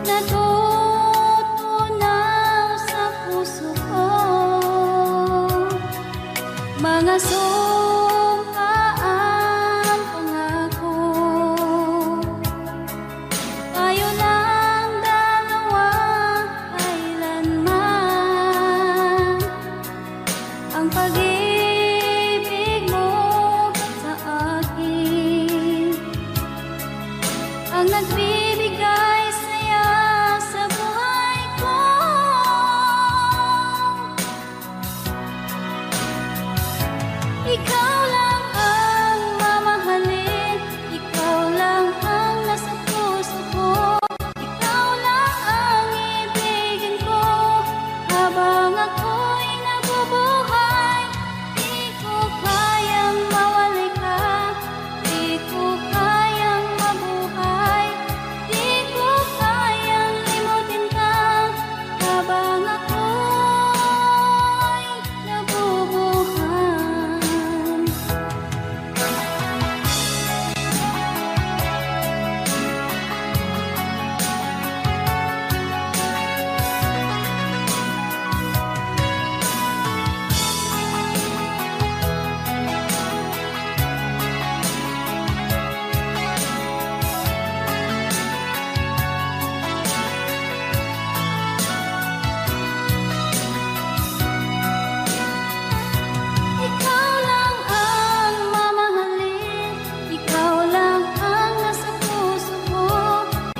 natutunaw sa puso ko. Mga sumkaang pangako, tayo lang dalawa kailanman. Ang pag-ibig mo sa akin ang nagbibigay saya sa buhay ko. Ikaw lang ang mamahalin, ikaw lang ang nasa puso ko. Ikaw lang ang ibigin ko habang ako'y nabubuhay. Di ko kayang mawalay ka, di ko kayang mabuhay, di ko kayang limutin ka habang ako'y nabubuhay. Ikaw lang ang mamahalin, ikaw lang ang nasa puso ko.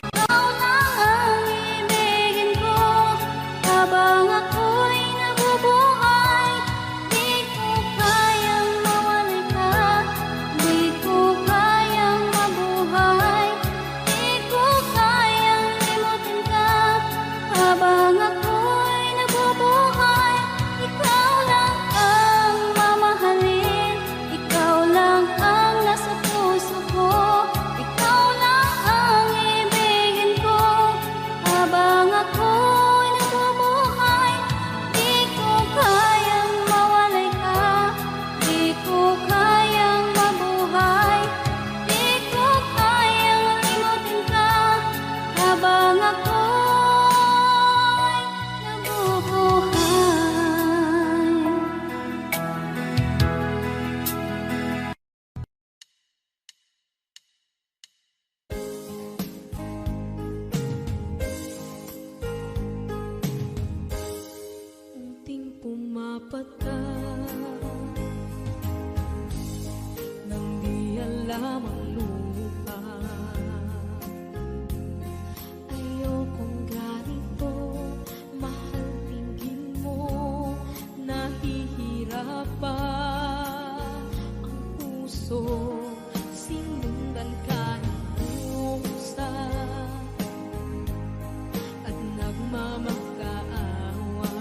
Ikaw lang ang ibigin ko habang ako'y nabubuhay. Di ko kayang mawalay ka, di ko kayang mabuhay, di ko kayang limutin ka habang ako'y nabubuhay. Ikaw lang ang mamahalin, ikaw lang ang nasa puso ko. Ikaw lang ang ibigin ko habang ako'y nabubuhay. Di ko kayang mawalay ka, di ko kayang mabuhay, di ko kayang limutin ka habang ako'y nabubuhay. Unting pumapata nang di alam ang lupa. Ayokong ganito, mahal, tingin mo, nahihirapan ang puso. Sinundan ka ng pusa at nagmamakaawa.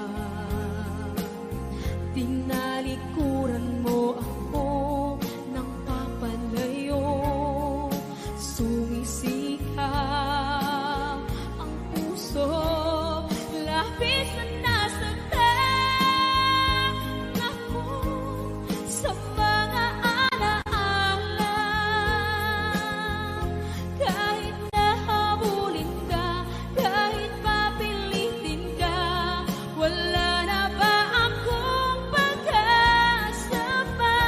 Tinalikuran mo ako ng papalayo, sumisikap ang puso. Labis na nasaktan ako sa mga alaala. Kahit nahabulin ka, kahit papilitin ka, wala na ba akong pag-asa pa?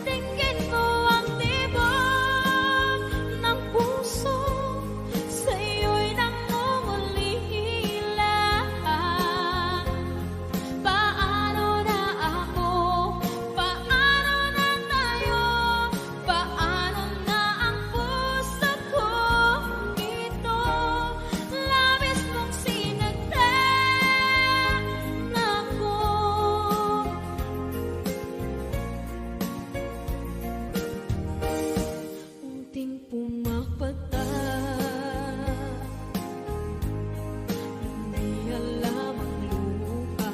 Tingin mo ang tibok ng puso, sa'yo'y nangungulila. Paano na ako? Paano na tayo? Paano na ang puso kong ito? Labis mong sinagdan ako. Unting pumapata, hindi alam ang lupa.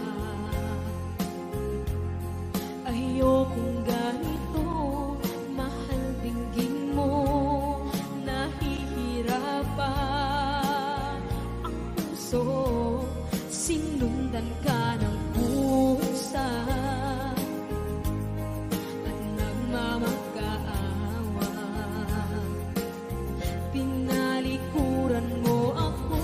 Ayokong ganito, mahal, dinggin mo, nahihirapan ang puso. Sinundan ka ng pusa at nagmamakaawa. Tinalikuran mo ako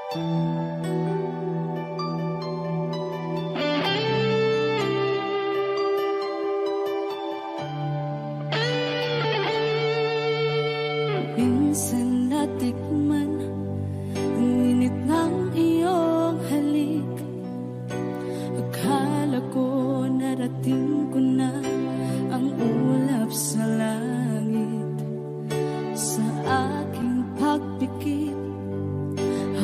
Minsan natikman ang init ng iyong halik. Akala ko narating ko na ang ulap sa langit. Sa aking pagpikit,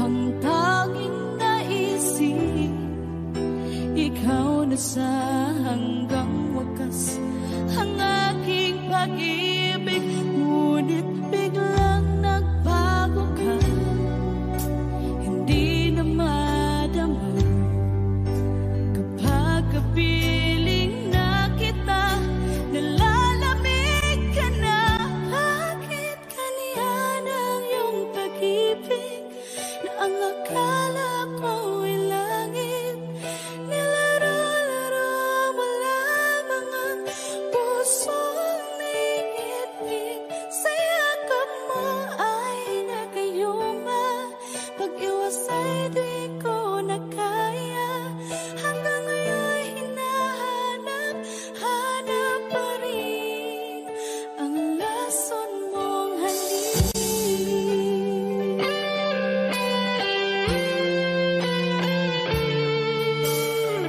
ang tanging naisip, ikaw na sa hanggang wakas ang aking pag-ibig. Ngunit biglang nagbago ka, hindi na madama kapag kapiling na kita, nalalamig ka na. Bakit kaniyan ang iyong pag-ibig na ang akala ko ay langit? Nilaro-laro mo lamang ang pusong naiibig. Sa yakap mo ay nagayuma, pag-iwas ay di ko na kaya. Hanggang ngayon hinahanap, hanap pa rin ang lason mong halik.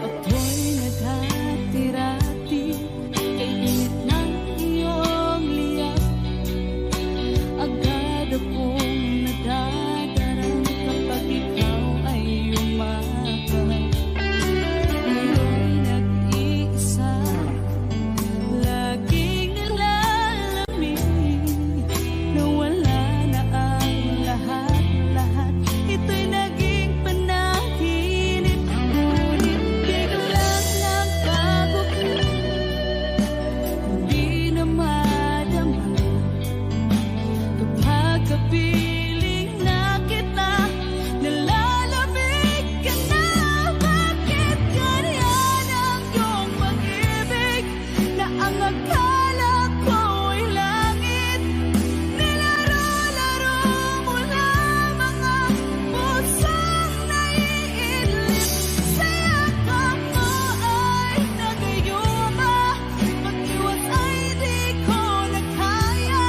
Ako'y naghatirati kay init ng iyong liyak. Agad akong nadadarang kapag ikaw ay umakap. Ngayon nag-iisa, laging nilalamig, nawala na ang lahat-lahat. Ito'y naging panaginip, ngunit biglang nagbago ka, hindi na madama kapag kapiling na kita, nalalamig ka na. Bakit ganyan ang iyong pag-ibig na ang akala ko ay langit? Nilaro-laro mo lamang ang pusong naiidlip. Sa yakap mo ay nagayuma, pag-iwas ay di ko na kaya.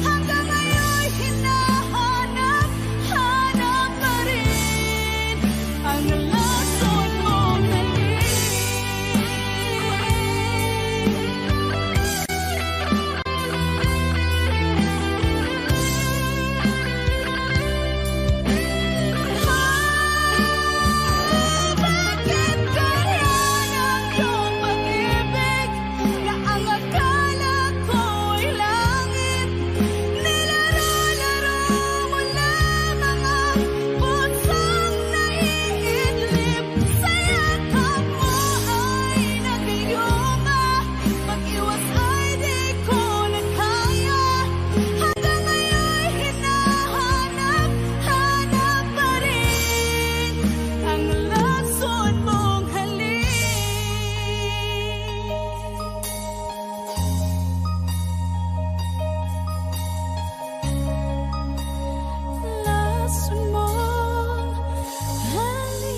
Hanggang ngayon hinahanap, hanap pa rin ang lason mong halik. Bakit ganyan ang iyong pag-ibig na ang akala ko ay langit? Nilaro-laro mo lamang ang pusong naiidlip. Sa yakap mo ay nagayuma, pag-iwas ay di ko na kaya. Hanggang ngayon hinahanap, hanap pa rin ang lason mong halik. Lason mong halik.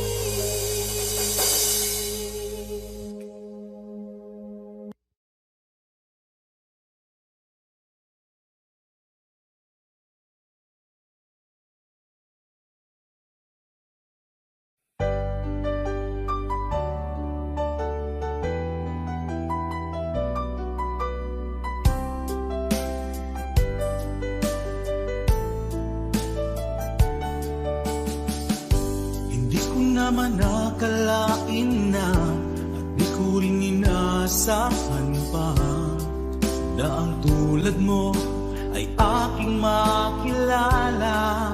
Hindi ko naman nakalain na at di ko rin inaasahan pa na ang tulad mo ay aking makilala.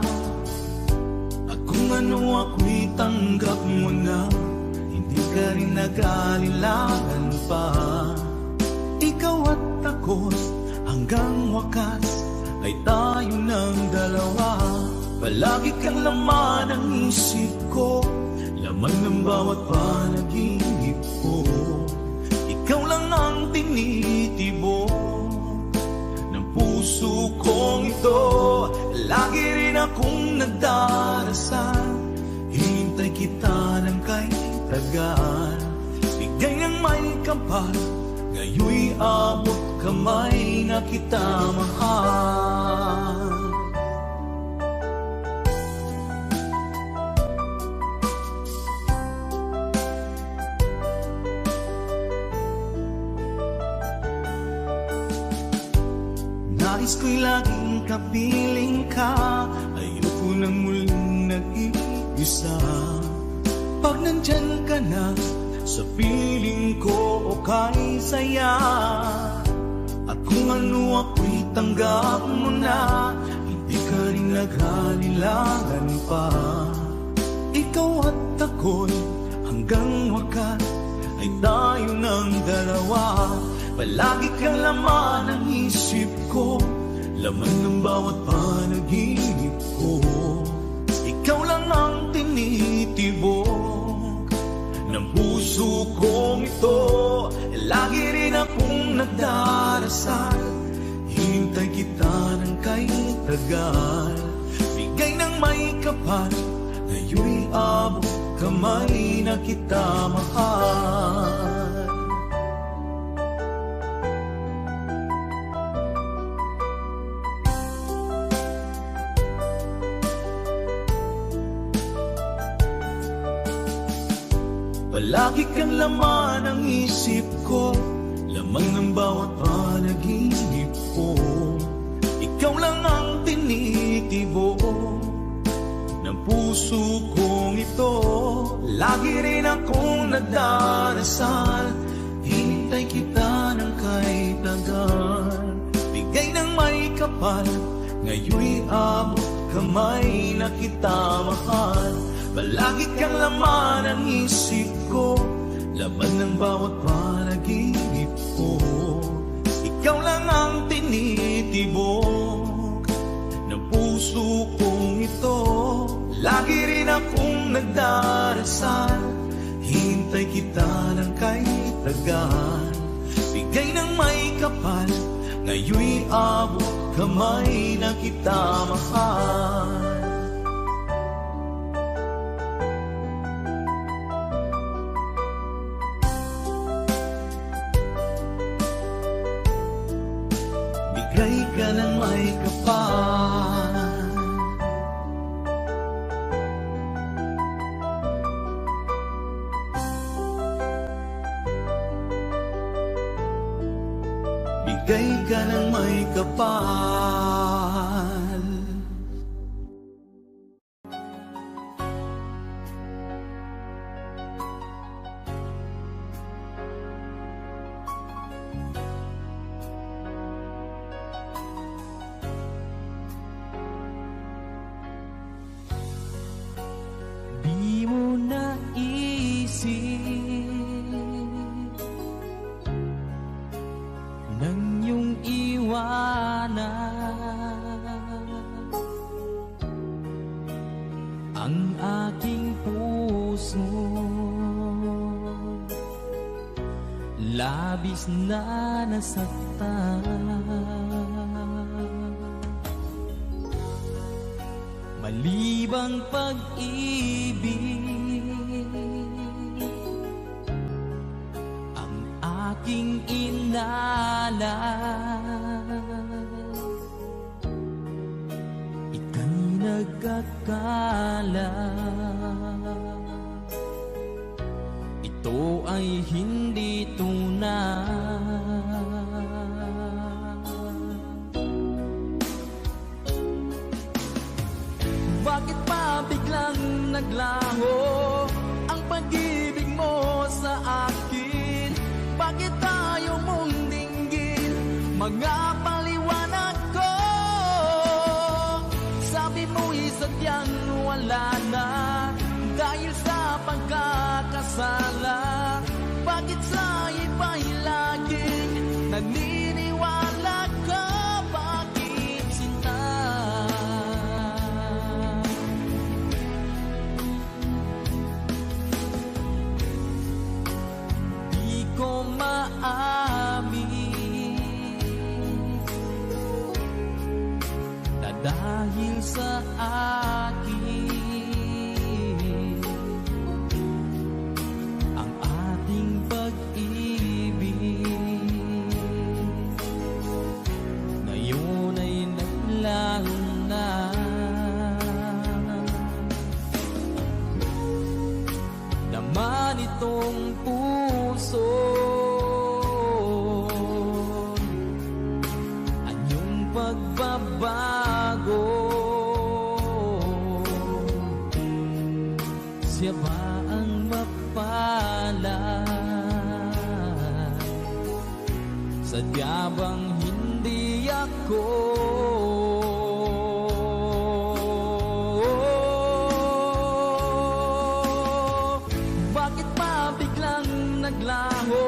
At kung ano ako'y tanggap mo na, hindi ka rin nag-alilangan pa. Ikaw at ako hanggang wakas ay tayo ng dalawa. Palagi kang laman ng isip ko, laman ng bawat panaginip ko. Ikaw lang ang tinitibok ng puso kong ito. Lagi rin akong nagdarasal kita ng kay tagal. Bigay ng may kapal, ngayoy abot kamay na kita mahal. Nais ko'y laging kapiling ka, ayoko nang muling nag-iisa. Pag nandyan ka na, sa piling ko okay saya. At kung ano ako'y tanggap mo na, hindi ka rin naghalilangan pa. Ikaw at ako'y hanggang wakas ay tayo ng dalawa. Palagi kang laman ng isip ko, laman ng bawat panaginip ko. Ikaw lang ang tinitibok ng puso kong ito. Lagi rin akong nagdarasal, hintay kita ng kay tagal. Bigay ng may kapal, ngayoy abot kamay na kita mahal. Palagi kang laman ng isip ko, lamang ng bawat panaginip ko. Ikaw lang ang tinitibok ng puso kong ito. Lagi rin akong nagdarasal, hinintay kita ng kay tagal. Bigay ng may kapal, ngayoy abot kamay na kita mahal. Palagi kang laman ng isip ko, laman ng bawat panaginip ko. Ikaw lang ang tinitibok ng puso kong ito. Lagi rin akong nagdarasal, hintay kita ng kay tagal. Bigay ng may kapal, ngayoy abot kamay na kita mahal. Bigay ka ng may kapal, bigay ka ng may kapal. Di mo naisip nang iyong iwanan ang aking puso, labis na nasaktan. Malibang pag-ibig ang aking inalan, ika'y nagkakala ito ay hindi tunay. Bakit pa biglang naglaho ang pag-ibig mo sa akin? Bakit tayo mong dinggin mga paliwanag ko? Sabi mo'y sadyang wala na dahil sa pagkakasala. Bakit sa iba'y laging naniniwala ka? Bakit sinta? Di ko maamin na dahil sa akin atong puso. Anyong pagbabago, siya ba ang mapalad? Sadya bang hindi ako? Bakit ba biglang naglaho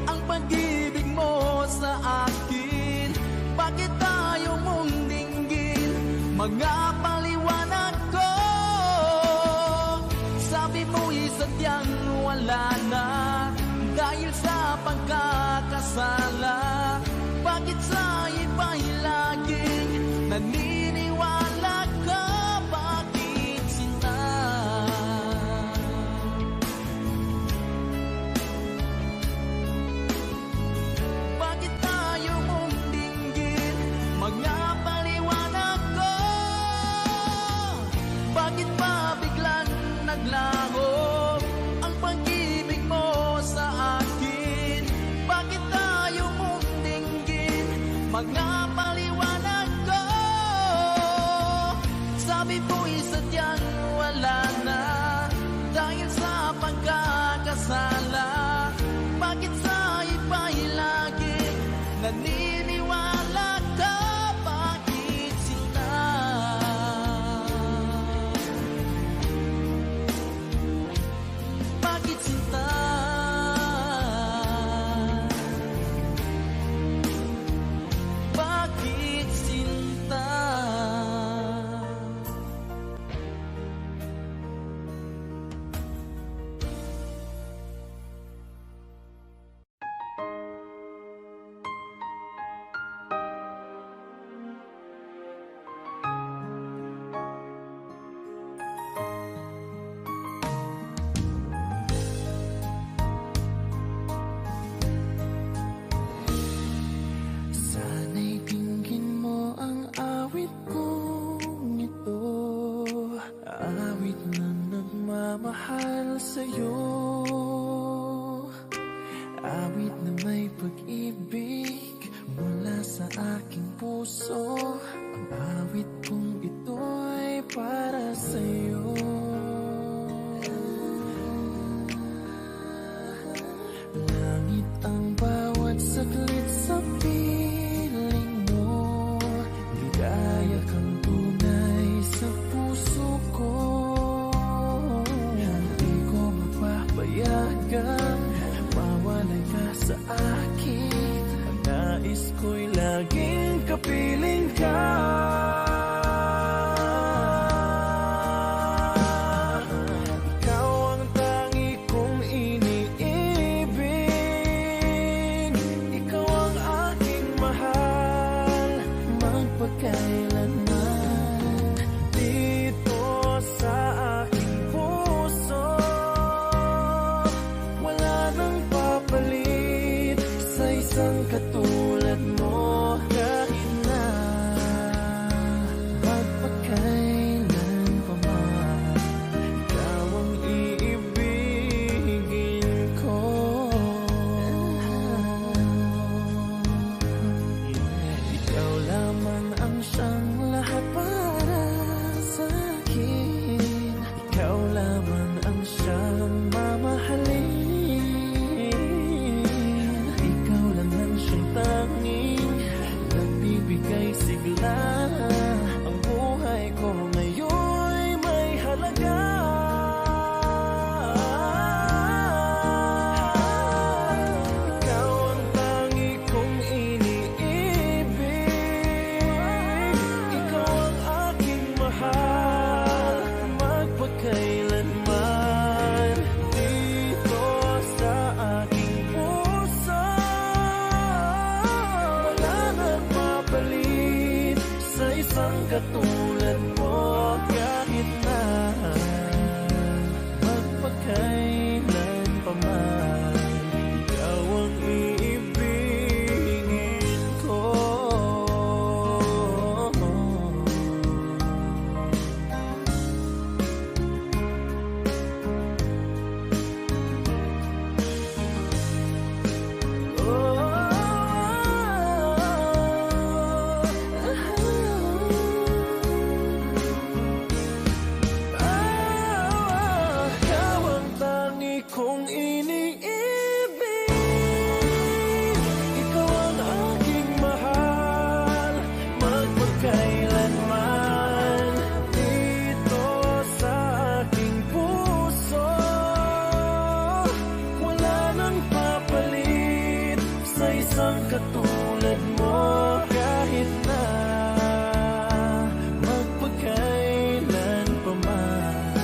ang pag-ibig mo sa akin? Bakit tayo mong dinggin mga paliwanag ko? Sabi mo'y sadyang wala na dahil sa pagkakasala. Bakit sa iba'y laging naniniwala ka? Bakit sinta? Bakit tayo mong dinggin mga paliwanag ko? Bakit ba biglang naglaho ang pag-ibig mo sa akin? Bakit tayo mong dinggin mga paliwanag ko? Sabi mo'y sadyang wala na dahil sa pagkakasala. Bakit sa iba'y laging naniniwala ka? Bakit sinta? Bakit sinta? Bakit sinta? Sana'y dinggin mo ang awit kong ito, awit na nagmamahal sa'yo, awit na may pag-ibig mula sa aking puso. Ang awit kong ito'y para sa'yo. Langit ang bawat saglit sa piling mo, ligaya kang tunay sa puso ko. Hindi ko mapapayagan mawalay ka sa akin. Ang nais ko'y laging kapiling ka. katulad mo kahit na magpakailan pa man.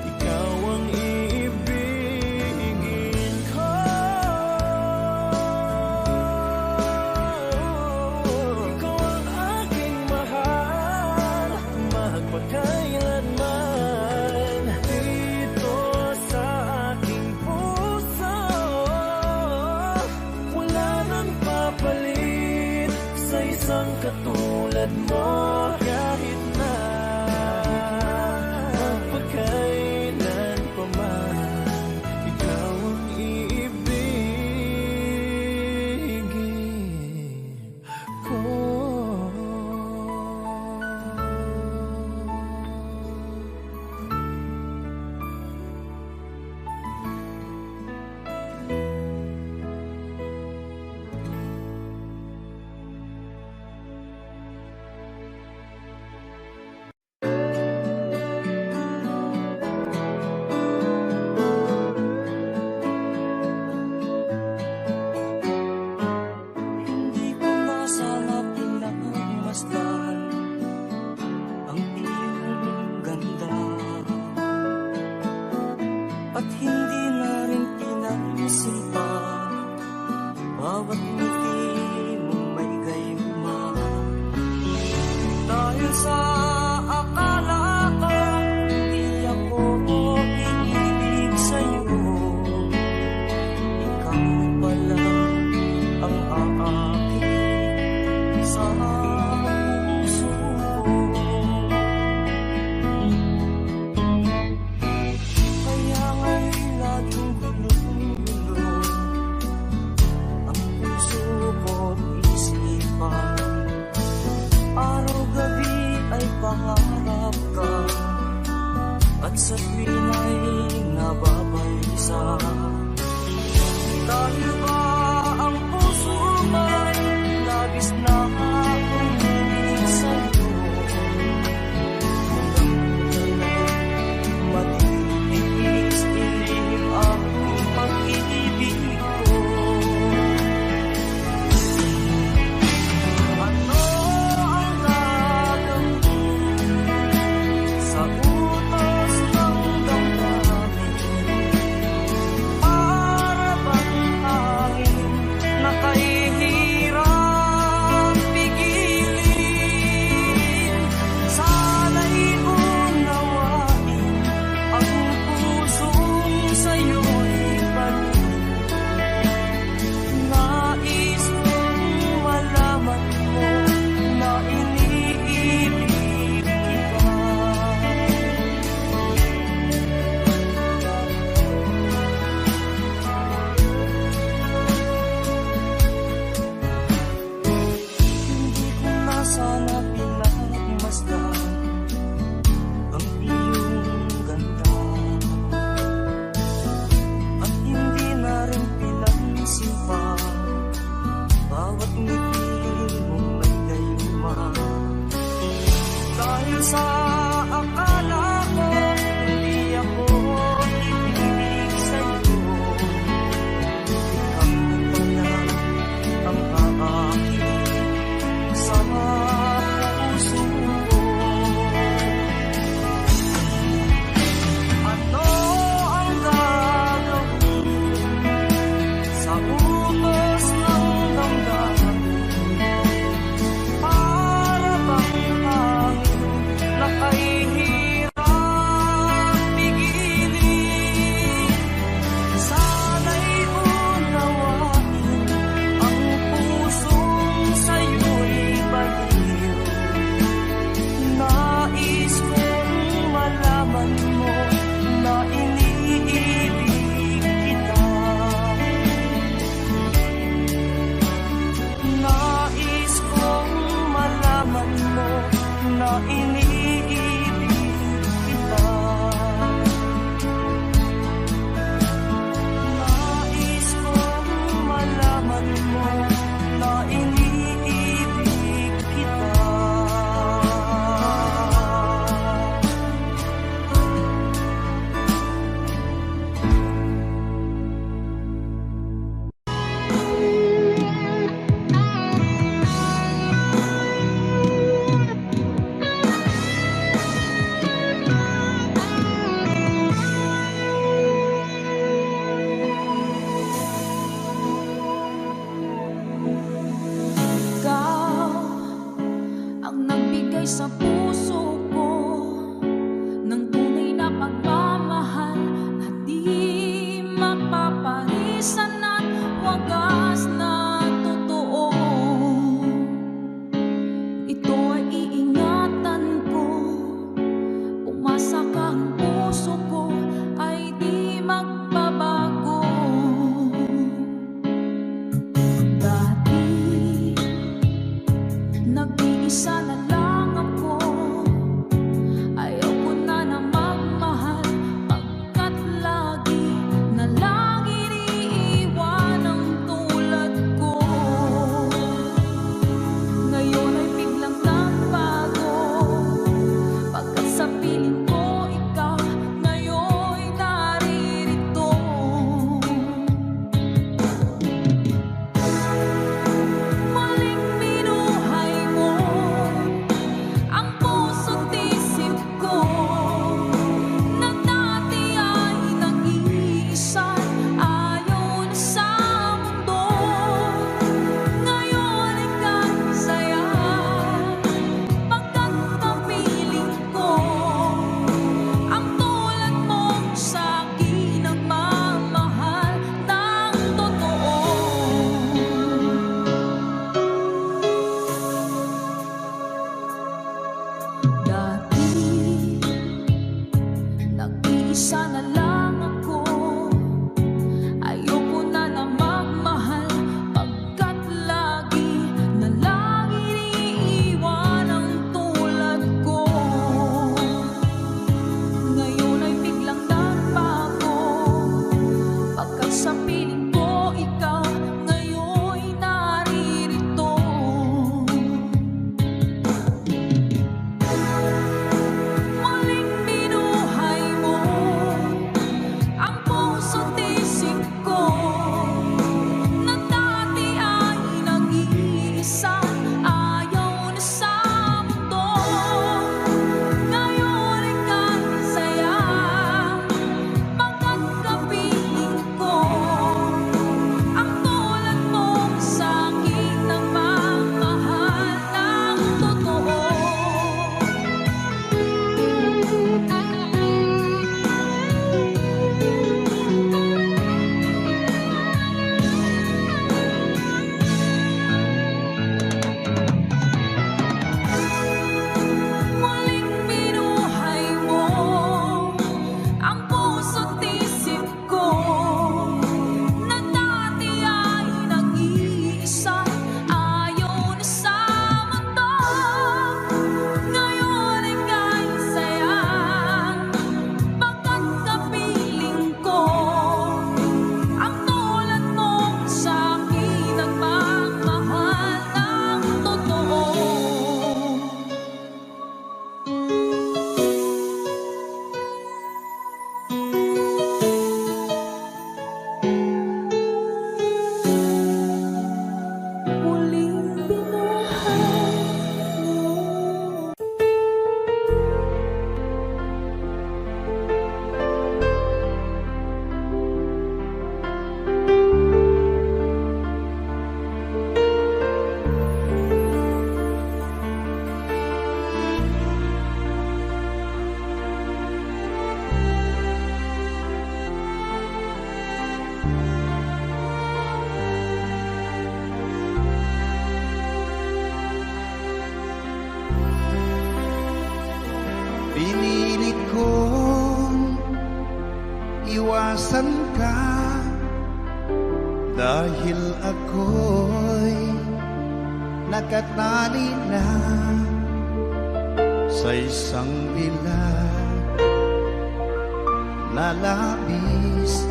Ikaw ang iibigin ko. Ikaw ang aking mahal, magpakailanman. Dito sa aking puso, wala nang papalit sa isang katulad mo kahit na magpakailan pa man. Ikaw ang iibigin ko. Hindi ko na sana pinagmasdan ang iyong ganda, at hindi na rin pinansin pa bawat ngiti mong may gayuma. Dahil sa akala ko hindi ako iibig sa'yo, ikaw pala ang aakit sa puso ko. Kaya nga'y laging gulo-gulo ang puso ko't isipan. Araw-gabi ay pangarap ka, at sa tuwin ay nababalisa. Dahil ba ang puso mo'y labis na umiibig sa'yo, hanggang kailan matitiis-tilim ang pag-ibig ko. Ano ang gagawin sa utos ng damdamin? Para bang pagmamahal na di mapaparisan at wagas na totoo. Ito ay iingatan ko, umasa kang puso ko ay di magbabago. Dati, nag-iisa na lang ako, ayaw ko na na magmahal, pagkat lagi na lang iniiwan ang tulad ko. Ngayon ay biglang nagbago, pagkat sa piling ko ikaw ngayon'y naririto. Muling binuhay mo ang puso't isip ko, na dati ay nag-iisa, ayaw na sa mundo. Ngayon ay kasaya, pagkat kapiling ko ang tulad mong sa'kin nagmamahal ng totoo. Dati, nag-iisa na lang ako, ayoko na na magmahal, pagkat lagi na lang iniiwan ang tulad ko. Ngayon ay biglang nagbago, pagkat sa piling ko ikaw ngayon'y naririto. Muling binuhay mo ang puso't isip ko, na dati ay nag-iisa, ayaw na sa mundo. Ngayon ay kasaya, pagkat kapiling ko ang tulad mong sa'kin nagmamahal ng totoo. Muling binuhay mo ang puso't isip ko, na dati ay nag-iisa, ayaw na sa mundo. Ngayon ay kasaya, pagkat kapiling ko ang tulad mong sa'kin nagmamahal ng totoo. Muling binuhay mo. Pinili kong iwasan ka, dahil ako'y nakatali na sa isang bilag na labis.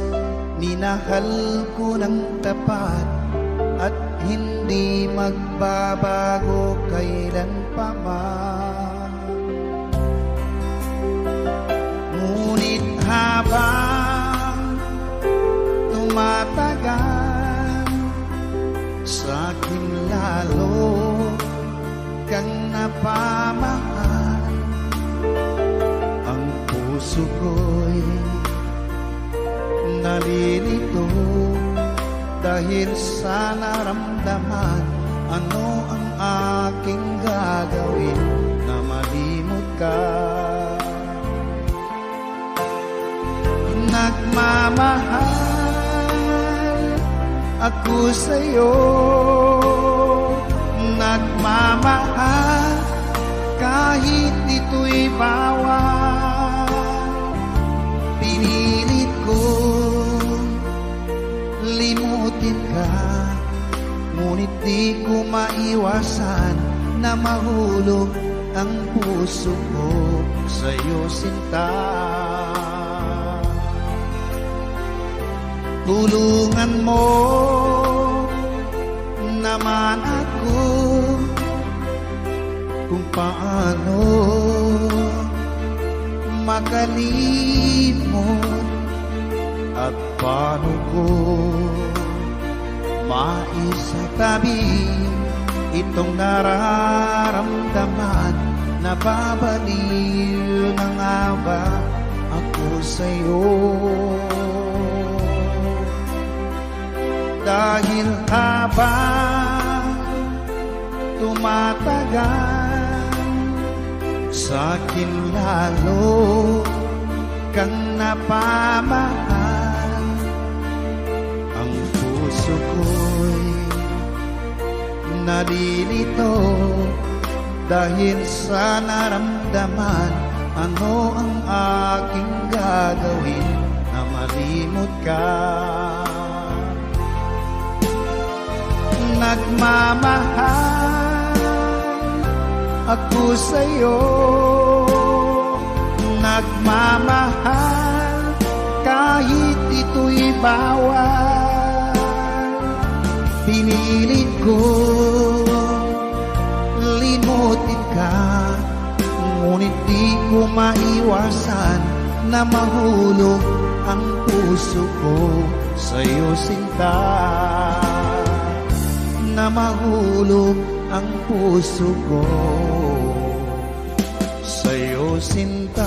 Minahal ko ng tapat at hindi magbabago kailan pa man. Ngunit habang tumatagal, sa'kin lalo kang napamahal. Ang puso ko'y nalilito dahil sa naramdaman. Ano ang aking gagawin na malimot ka? Nagmamahal ako sa'yo, nagmamahal kahit ito'y bawal. Pinilit ko limutin ka, ngunit di ko maiwasan na mahulog ang puso ko sa'yo, sinta. Tulungan mo naman ako kung paano makalimot at paano ko maisatabi itong nararamdaman. Nababaliw na nga ba ako sa'yo? Dahil habang tumatagal, sa'kin lalo kang napamahal. Ang puso ko'y nalilito dahil sa naramdaman. Ano ang aking gagawin na malimot ka? Nagmamahal ako sa'yo, nagmamahal kahit ito'y bawal. Pinilit ko limutin ka, ngunit di ko maiwasan na mahulog ang puso ko sa'yo, sinta. Na mahulog ang puso ko sa'yo, sinta.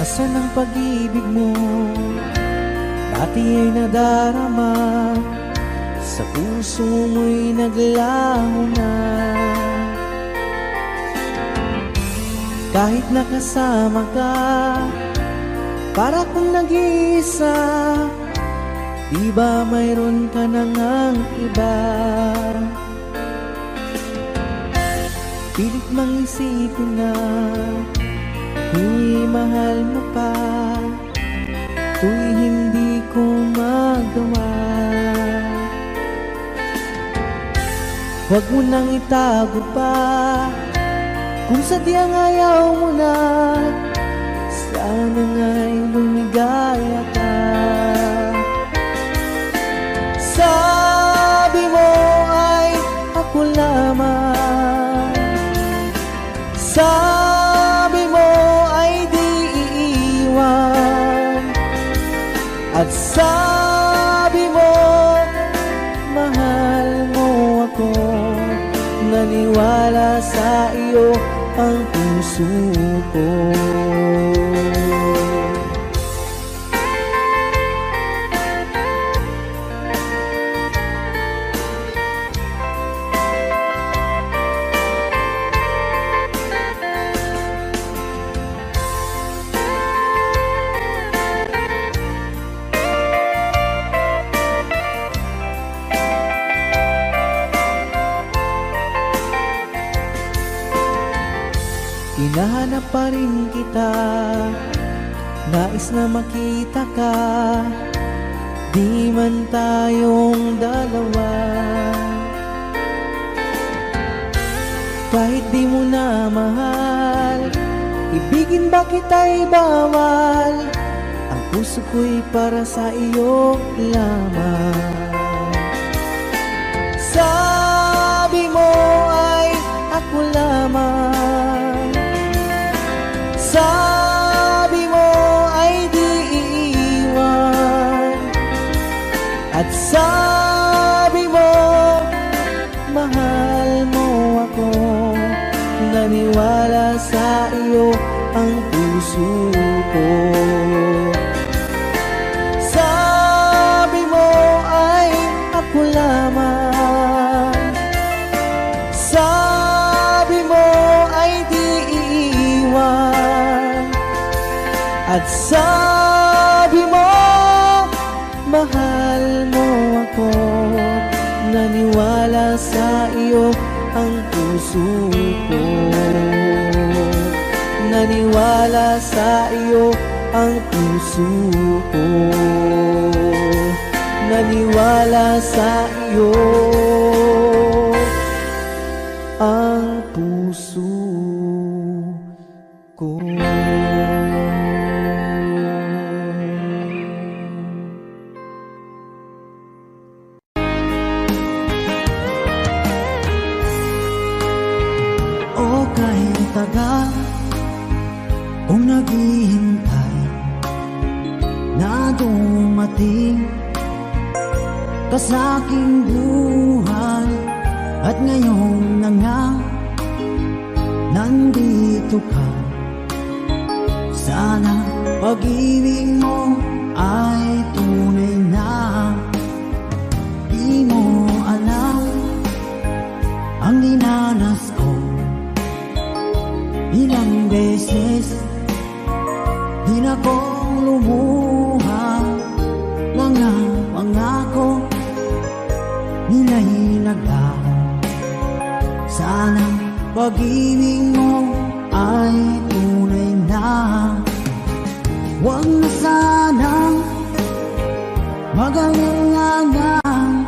Nasaan ang pag-ibig mo? Dati ay nadarama, sa puso mo'y naglaho na. Kahit nakasama ka, para kung nag-iisa, di ba mayroon ka na ngang iba? Pilit mang isipin na tuw'y mahal mo pa, tuw'y hindi ko magawa. Huwag mo nang itago pa, kung sadyang ayaw mo na, sana nga'y lumigaya ka. Sabi mo ay ako lamang, sabi mo ay di iiwan, at sabi mo mahal mo ako. Naniwala sa iyo ang puso ko. Hinahanap pa rin kita, nais na makita ka, di man tayong dalawa. Kahit di mo na mahal, ibigin ba kita'y bawal? Ang puso ko'y para sa iyo lamang. Sabi mo ay sa iyo ang puso ko. Sabi mo ay ako lamang, sabi mo ay di iiwan, at sabi mo mahal mo ako. Naniwala sa iyo ang puso ko, naniwala sa iyo ang puso ko, naniwala sa iyo ang puso ko. O kahit tagal kung naghihintay na dumating ka sa aking buhay, at ngayon na nga nandito ka. Sana pag-ibig mo ay tunay na. Di mo alam ang dinanas ko, ilang beses din akong lumuha. Mga pangako nila'y naglaho. Sana pag-ibig mo ay tunay na. Huwag na sanang mag-alinlangan,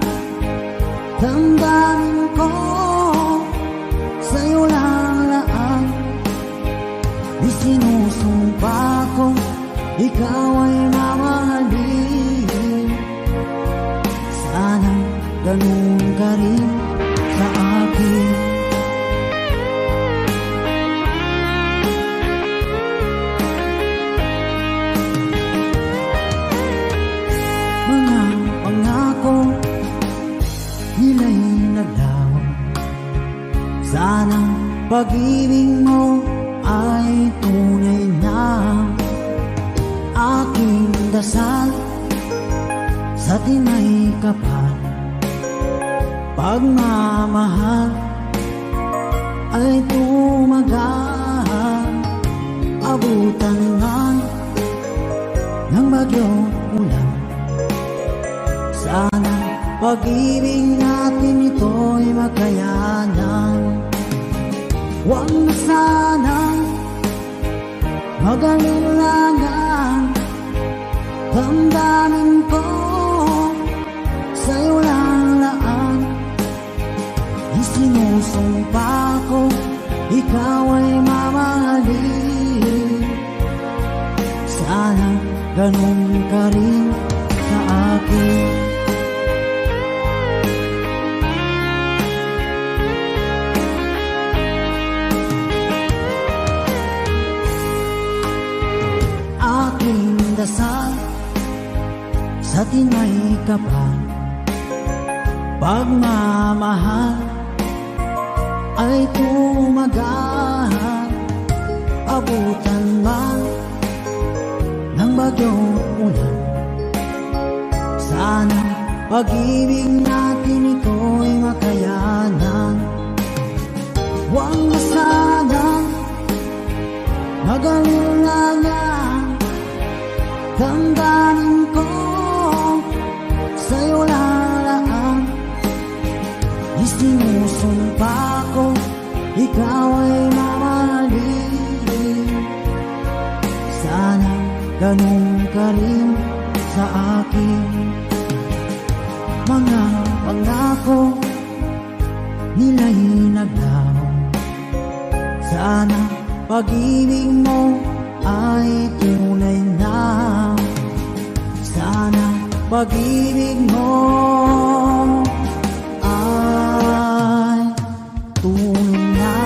damdamin ko sa'yo lang laan. Di sinusumpa ko ikaw ay mamahalin. Sana ganun ka rin sa akin. Mga pangako nila'y naglaho. Sana pag-ibig mo ay tunay na. Aking dasal sa tinay kapal, pagmamahal ay tumagal. Abutan man ng bagyong ulan, sana pag-ibig natin ito'y makayanan. Huwag na sanang mag-alinlangan, damdamin ko sa'yo lang laan. Isinusumpa ko ikaw ay mamahalin. Sana ganun ka rin sa akin. Aking dasal sa tinay kapal, pagmamahal ay tumagal. Abutan man ng bagyong ulan, sana pag-ibig natin ito'y makayanan. Huwag na sanang mag-alinlangan, damdamin ko sa'yo lalaan. Isinusumpa ko ikaw ay mamahalin. Sana ganun ka rin sa akin. Mga pangako nila'y naglaho. Sana pag-ibig mo ay tunay na. Sana pag-ibig mo ay tunay na.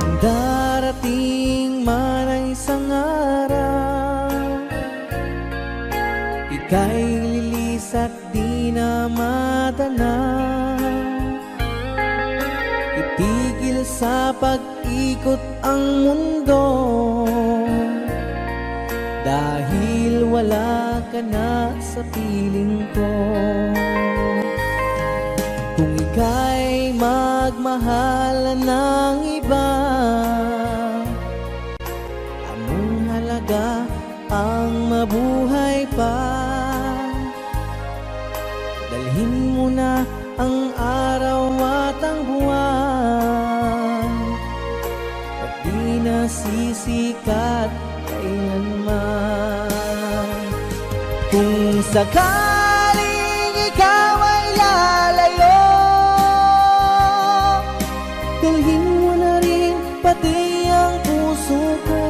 Kung darating man ang isang araw, ika'y lilis at di na matanaw. Itigil sa pag-ikot ang mundo, dahil wala ka na sa piling ko. Kung ika'y magmahal ng iba, anong halaga ang mabuhay pa? Dalhin mo na ang araw at ang buwan, at di na sisikat kailanman. Kung sakaling ikaw ay lalayo, dalhin mo na rin pati ang puso ko.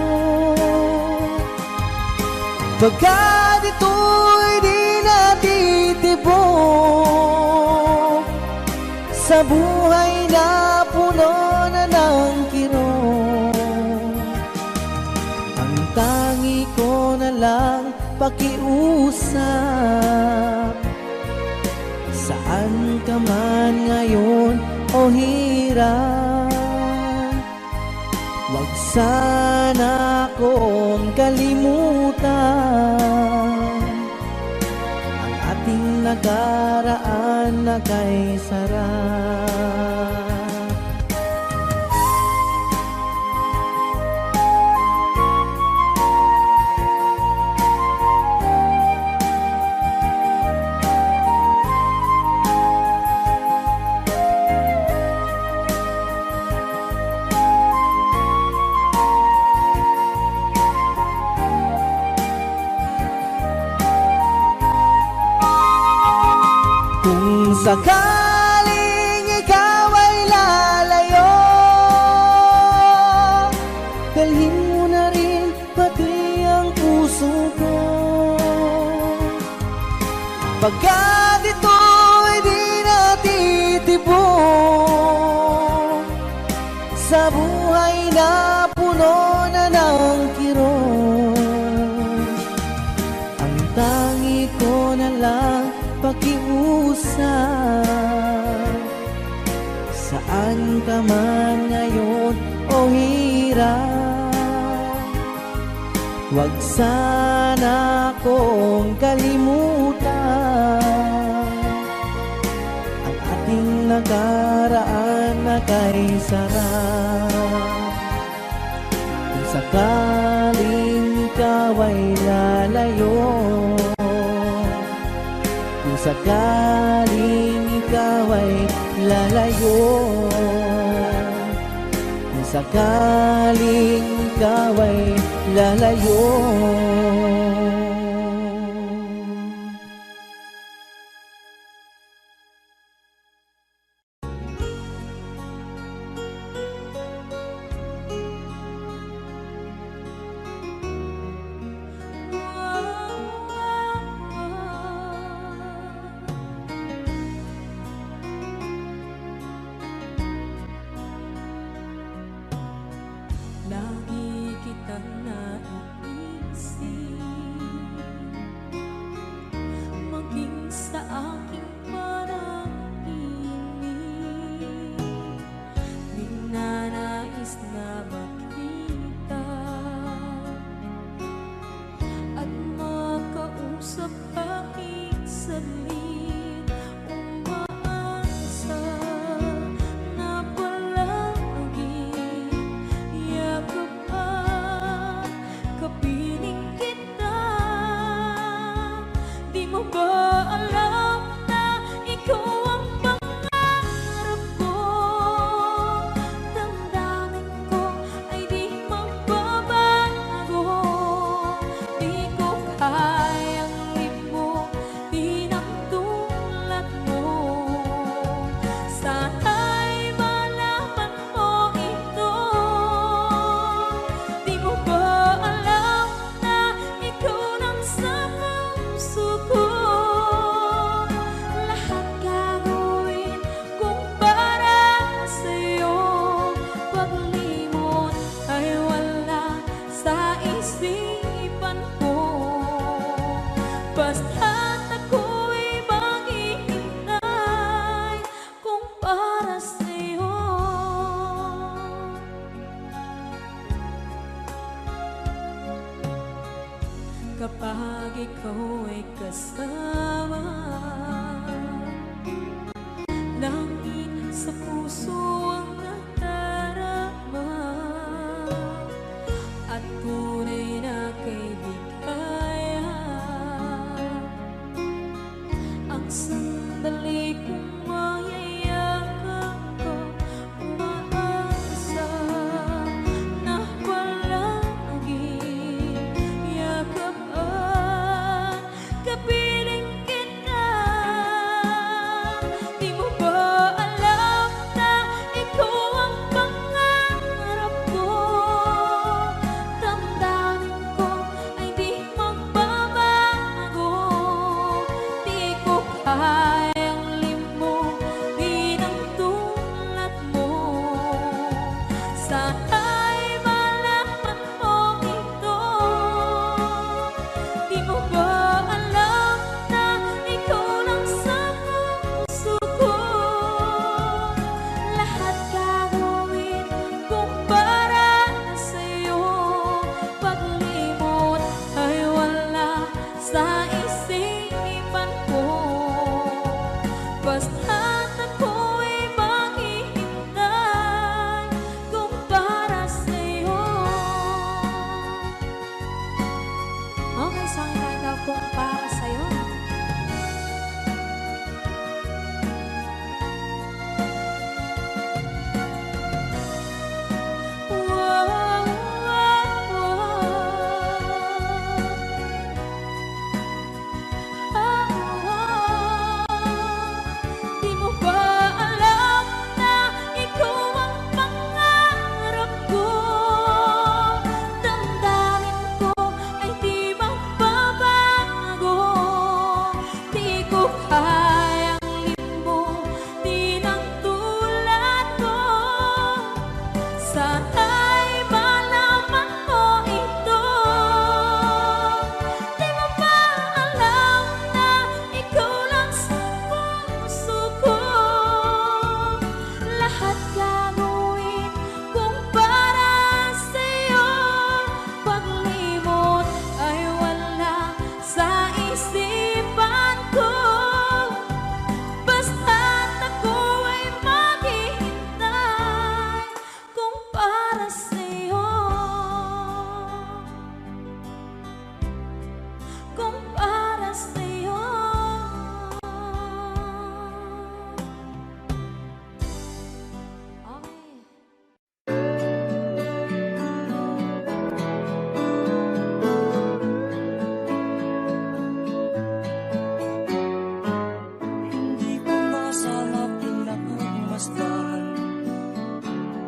Pagkat ito'y di natitibok sa buhay na puno na ng kirot, ang tangi ko na lang pakiusap. Saan ka man ngayon o hirap, wag sana akong kalimutan ang ating nakaraan na kay sarap. Kung sakaling ikaw ay lalayo, dalhin mo na rin pati ang puso ko. Pagkat ito'y di natitibok sa buhay na puno na ng kirot, ang tangi ko na lang pakiusap. Saan ka man ngayon o hirap, wag sana akong kalimutan ang ating nakaraan na kay sarap. Kung sakaling ikaw ay lalayo, kung sakaling ikaw ay lalayo, kung sakaling ikaw ay lalayo. Lagi kitang naiisip, maging sa aking parang inip, di na nais na makita at makausap kahit saglit. Umaasa na palagi yakap kapag ikaw ay kasama. Langit sa puso ang nadarama at tunay na kaibigan. Ang sandali kong mayayakap ko, umaasa na palaging yakap at kapiling kita. Di mo ba alam na ikaw ang pangarap ko? Damdamin ko ay di magbabago. Di ko kayang limutin ang tulad mo. Sana'y malaman mo ito. Di mo ba alam na ikaw lang sa puso ko? Lahat gagawin kung para sa'yo. Paglimot ay wala sa isipan ko. Basta't ako'y maghihintay kung para sa'yo. Okay, saan tayo kung para sa'yo? Wow, wow, Di mo ba alam na ikaw ang pangarap ko? Damdamin ko ay di magbabago. Di ko kayang limutin ang tulad ko. Sana'y malaman mo ito. Di mo ba alam na ikaw lang sa puso ko? Lahat gagawin kung para sa'yo. Paglimot ay wala sa isipan ko. Basta't ako ay maghihintay kung para sa'yo. Kung para sa'yo. Okay. Hindi ko na sana pinagmasdan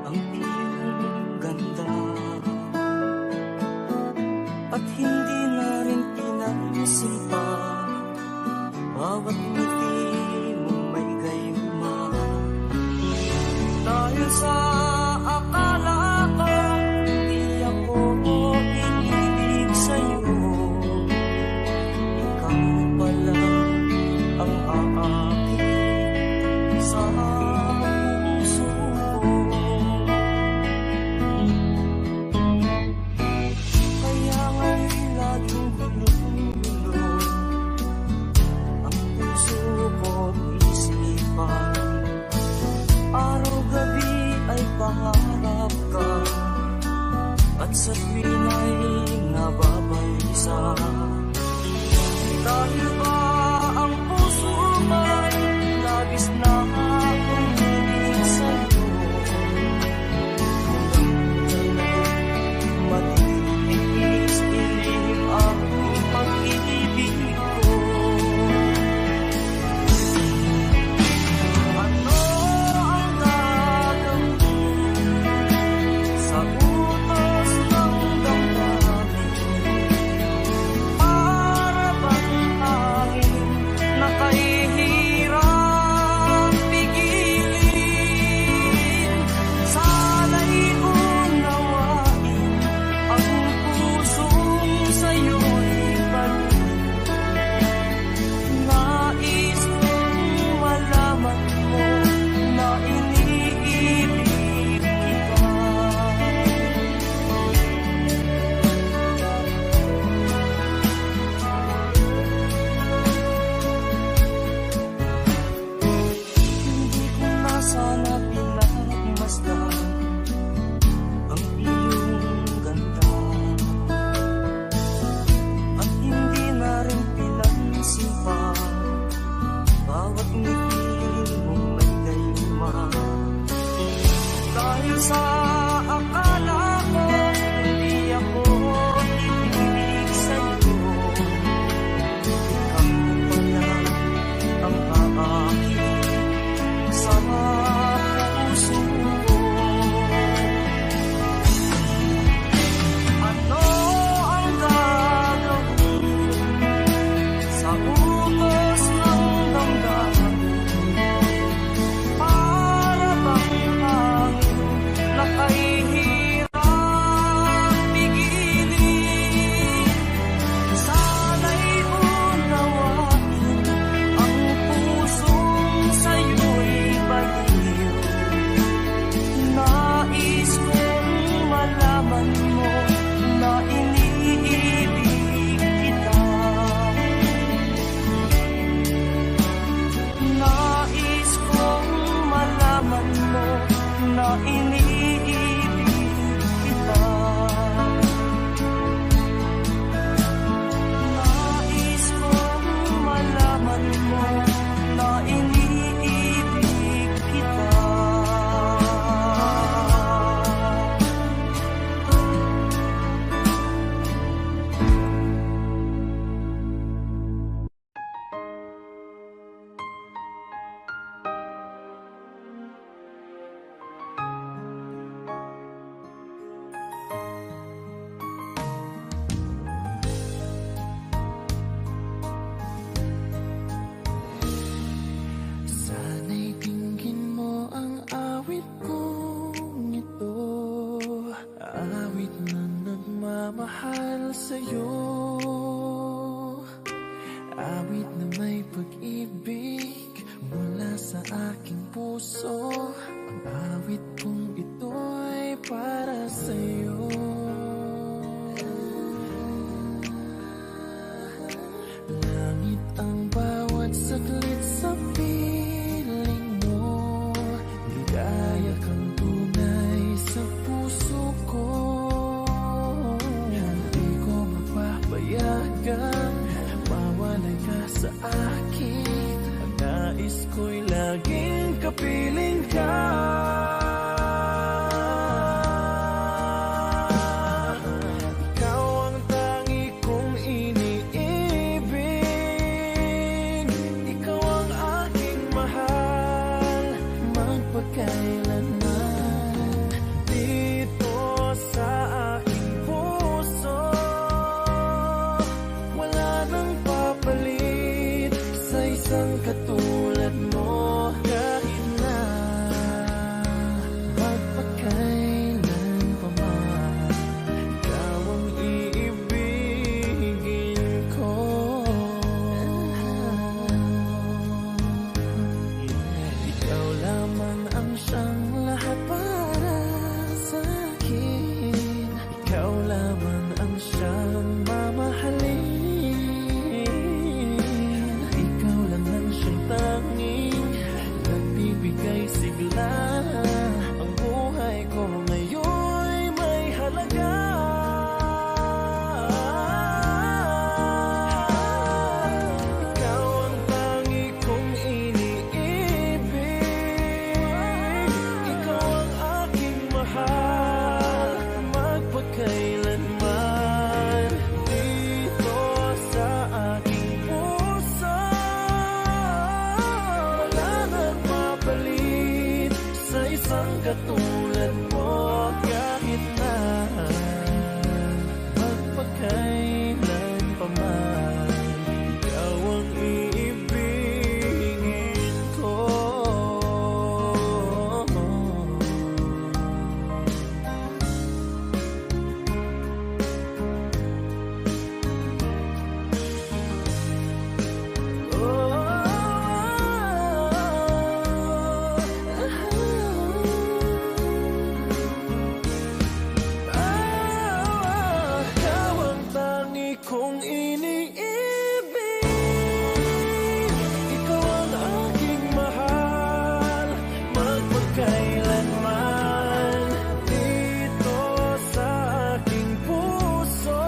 ang iyong ganda, at hindi na rin pinansin pa bawat ngiti mong may gayuma. Dahil sa akala ko hindi ako iniibig sa'yo, ikaw pala ang aakit sa puso ko. Kaya nga'y laging gulo-gulo ang puso ko't isipan. Araw-gabi ay pangarap ka, at sa tuwin ay nababalisa. Dahil ba ang puso mo'y labis na umiibig sa'yo? Matitis ilim ang pag-ibig ko. Ano ang gagawin sa utos ng damdamin? Para bang Sana'y tingin mo ang awit kong ito, awit na nagmamahal sa'yo, awit na may pag-ibig mula sa aking puso. Ang awit kong ito'y para sa'yo. Langit ang bawat saglit sa piling mo, ligaya kang tunay sa puso ko. Hindi ko mapapayagang mawalay ka sa akin. Ang nais ko'y laging kapiling ka. Ikaw ang tangi kong iniibig, ikaw ang aking mahal, magpakailanman. Dito sa aking puso, wala nang papalit sa isang katulad mo. Kahit na magpakailan pa man, ikaw ang iibigin ko. Ikaw lamang ang siyang lahat para sa akin. Ikaw lamang ang siyang mamahalin. Ikaw lang ang siyang tanging nagbibigay sigla. Ang buhay ko ngayon'y may halaga. Ikaw ang tangi kong iniibig, ikaw ang aking mahal, magpakailanman. Dito sa aking puso, wala nang mapalit sa isang katulad mo. Kahit na magpakailan pa man, ikaw ang iibigin ko. Ikaw ang tangi kong iniibig, ikaw ang aking mahal, magpakailanman. Dito sa aking puso,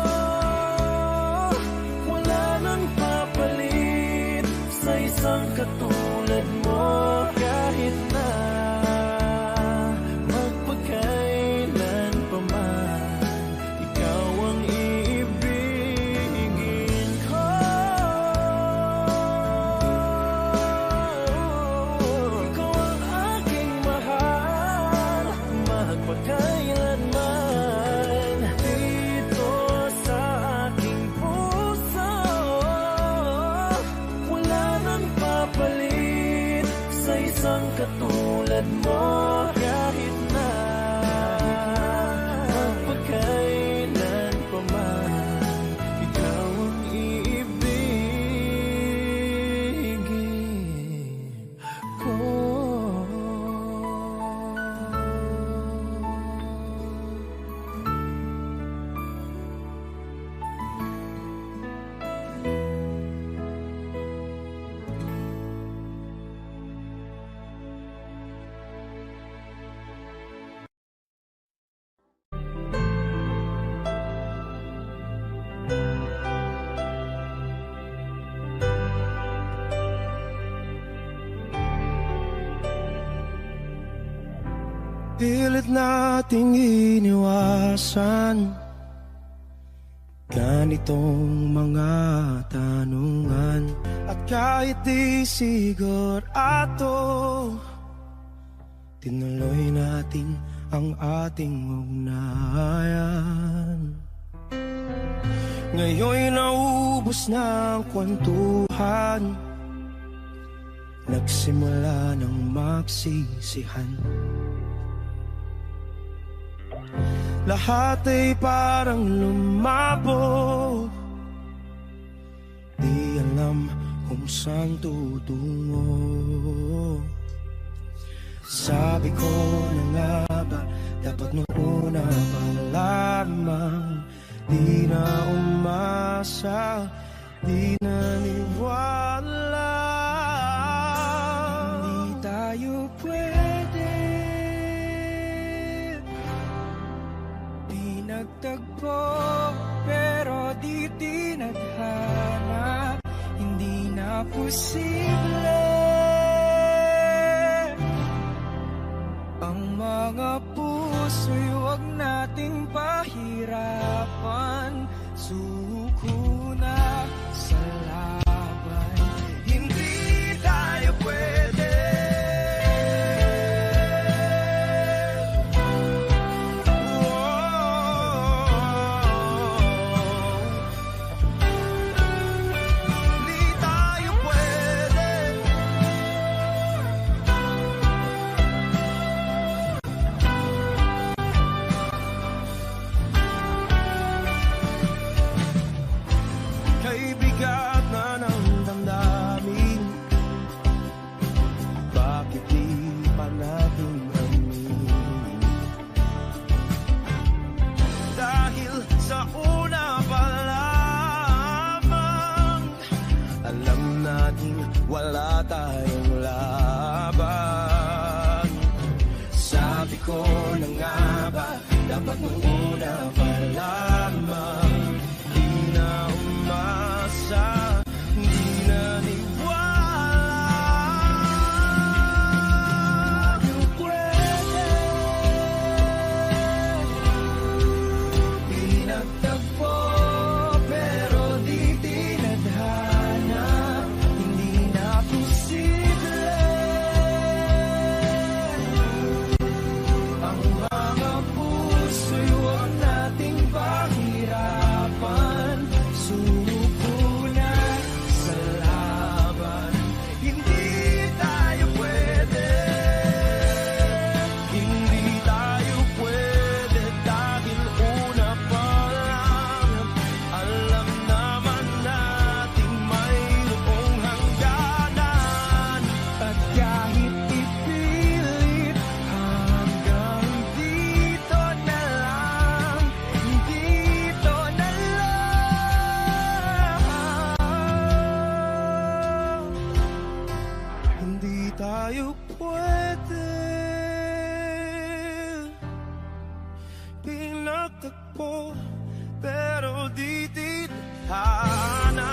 wala nang papalit sa isang katulad mo. Kahit na magpakailan pa man, ikaw ang iibigin ko. Ikaw ang aking mahal, magpakailanman. Dito sa aking puso, wala nang papalit sa isang katulad mo. Kahit na magpakailan pa man, ikaw ang iibigin ko. Pilit nating iniwasan ganitong mga tanungan. At kahit di sigurado, tinuloy nating ang ating ugnayan. Ngayon'y naubos na ang kwentuhan, nagsimula ng magsisihan. Lahat ay parang lumabo, di alam kung saan tutungo. Sabi ko na nga ba, dapat nung una pa lamang, di na umasa, di naniwala. Hindi tayo pwede, di nagtagpo, pero di tinadhana. Hindi na posible ang mga puso'y huwag nating pahirapan. Suko na sa laban, hindi tayo pwede. Hindi tayo pwede. Kay bigat na ng damdamin, bakit di pa natin aminin? Dahil sa una pa lamang, alam natin wala tayong laban. Sabi ko na nga ba, dapat nung una pa lamang, di na umasa, di naniwala. Yung pwede, di nagtagpo, pero di tinadhana. Hindi na posible ang mga puso'y huwag nating pahirapan. Suko na sa laban, hindi tayo pwede. Hindi tayo pwede dahil una pa lang, alam naman natin mayroong hangganan. At kahit ipilit, hanggang dito na lang, dito na lang. Hindi tayo pwede, pinagtagpo, pero di tinadhana.